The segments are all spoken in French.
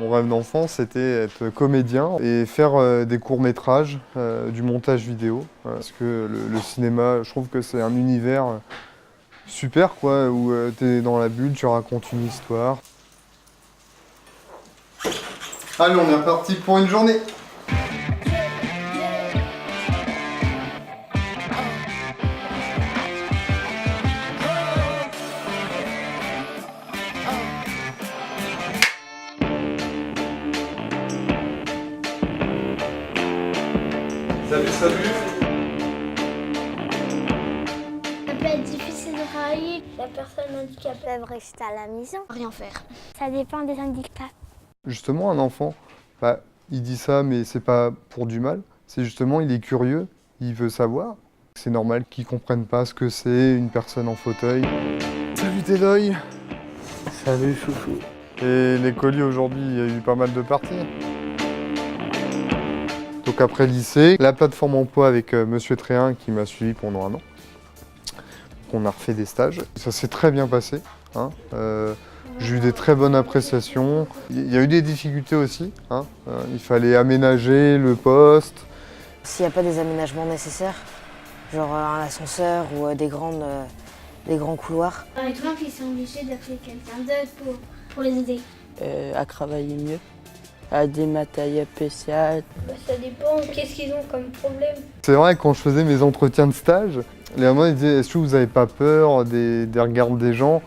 Mon rêve d'enfant, c'était être comédien et faire des courts-métrages, du montage vidéo. Parce que le cinéma, je trouve que c'est un univers super, quoi, où tu es dans la bulle, tu racontes une histoire. Allez, on est reparti pour une journée. Salut, salut. Ça peut être difficile de travailler. La personne handicapée Peuvent rester à la maison. rien faire. Ça dépend des handicaps. Justement, un enfant, il dit ça, mais c'est pas pour du mal. C'est justement, il est curieux, il veut savoir. C'est normal qu'il comprenne pas ce que c'est une personne en fauteuil. Salut Tédoy. Salut chouchou. Et les colis aujourd'hui, il y a eu pas mal de parties. Donc après le lycée, la plateforme emploi avec Monsieur Tréhin qui m'a suivi pendant 1 an. On a refait des stages. Ça s'est très bien passé. J'ai eu des très bonnes appréciations. Il y a eu des difficultés aussi. Il fallait aménager le poste. S'il n'y a pas des aménagements nécessaires, genre un ascenseur ou des grands couloirs. Par exemple, ils sont obligés d'appeler quelqu'un d'autre pour les aider. À travailler mieux, à des matériels spéciaux. Ça dépend, qu'est-ce qu'ils ont comme problème. C'est vrai, quand je faisais mes entretiens de stage, les mamans ils disaient « Est-ce que vous n'avez pas peur des regards des gens ?»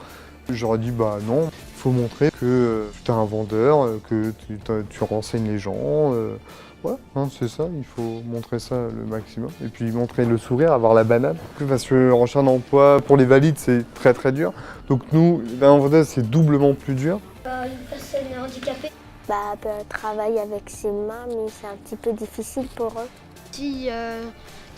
J'aurais dit « Bah non, il faut montrer que tu es un vendeur, que tu renseignes les gens. Ouais, c'est ça, il faut montrer ça le maximum. Et puis montrer le sourire, avoir la banane. Parce que en recherche d'emploi, pour les valides, c'est très très dur. Donc nous, en vendeur, c'est doublement plus dur. Une personne handicapée. Elle peut travailler avec ses mains, mais c'est un petit peu difficile pour eux. Si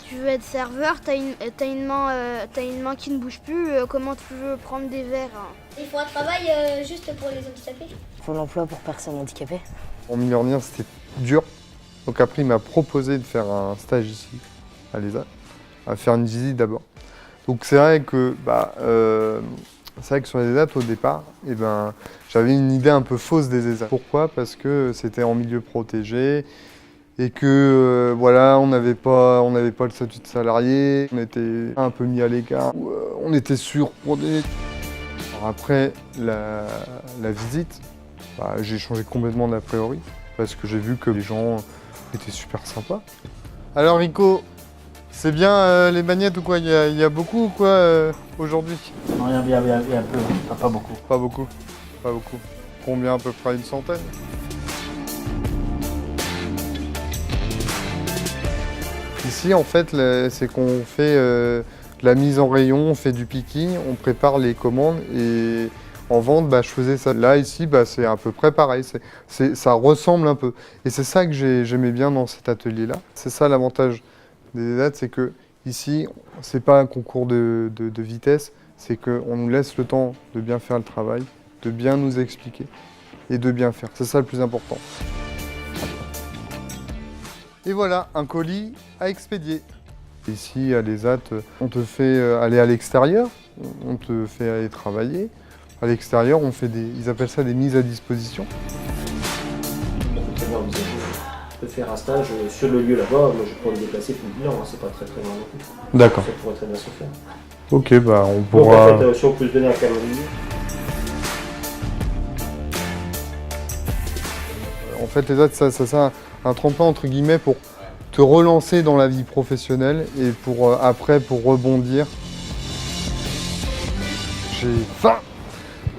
tu veux être serveur, t'as une main qui ne bouge plus, comment tu veux prendre des verres hein? Il faut un travail juste pour les handicapés. Pôle emploi pour personnes handicapées. En milieu ordinaire, c'était dur. Donc après, il m'a proposé de faire un stage ici, à l'ESA, à faire une visite d'abord. Donc c'est vrai que, sur les ESAT, au départ, j'avais une idée un peu fausse des ESAT. Pourquoi? Parce que c'était en milieu protégé et que, on n'avait pas le statut de salarié, on était un peu mis à l'écart, on était surprotégé. Alors après la visite, j'ai changé complètement d'a priori parce que j'ai vu que les gens étaient super sympas. Alors Rico, c'est bien les bagnettes ou quoi? Il y a beaucoup ou quoi aujourd'hui? Non, il y a un peu, pas beaucoup. Pas beaucoup, pas beaucoup. Combien à peu près? Une centaine? Ici en fait, c'est qu'on fait la mise en rayon, on fait du picking, on prépare les commandes et en vente, je faisais ça. Là, ici, c'est à peu près pareil. Ça ressemble un peu. Et c'est ça que j'aimais bien dans cet atelier-là. C'est ça l'avantage des ESAT, c'est que ici, c'est pas un concours de vitesse, c'est qu'on nous laisse le temps de bien faire le travail, de bien nous expliquer et de bien faire. C'est ça le plus important. Et voilà, un colis à expédier. Ici, à l'ESAT, on te fait aller à l'extérieur, on te fait aller travailler. À l'extérieur, on fait ils appellent ça des mises à disposition. On peut faire un stage sur le lieu là-bas. Moi, je pourrais me déplacer plus de 1 heure, c'est pas très très loin non plus. D'accord. Ça pourrait très bien se faire. Ok, on pourra... Donc, en fait, si on peut se donner un calendrier. En fait, les autres, c'est un tremplin entre guillemets pour te relancer dans la vie professionnelle et après pour rebondir. J'ai faim.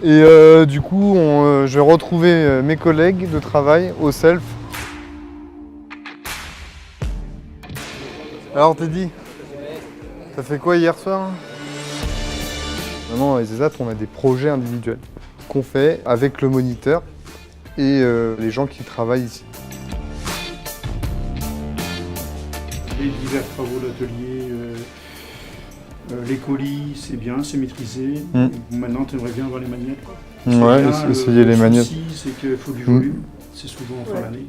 Et du coup, je vais retrouver mes collègues de travail au self. Alors Teddy, t'as fait quoi hier soir? Maintenant, les ESAT, on a des projets individuels qu'on fait avec le moniteur et les gens qui travaillent ici. Les divers travaux d'atelier, les colis, c'est bien, c'est maîtrisé. Maintenant, tu aimerais bien avoir les manuels. Ouais, essayer les manuels. Le souci, c'est qu'il faut du volume. C'est souvent en fin d'année.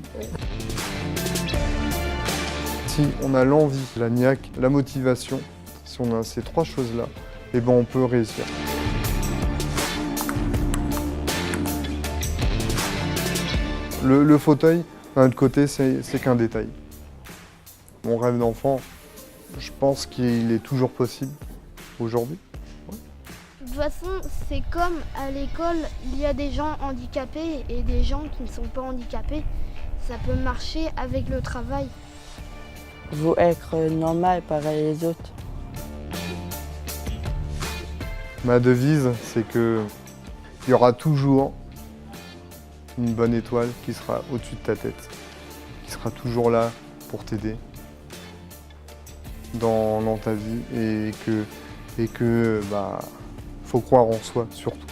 Si on a l'envie, la niaque, la motivation, si on a ces 3 choses-là, on peut réussir. Le fauteuil, d'un autre côté, c'est qu'un détail. Mon rêve d'enfant, je pense qu'il est toujours possible aujourd'hui. De toute façon, c'est comme à l'école, il y a des gens handicapés et des gens qui ne sont pas handicapés. Ça peut marcher avec le travail. Vous être normal, pareil les autres. Ma devise, c'est que il y aura toujours une bonne étoile qui sera au-dessus de ta tête, qui sera toujours là pour t'aider dans ta vie et que faut croire en soi surtout.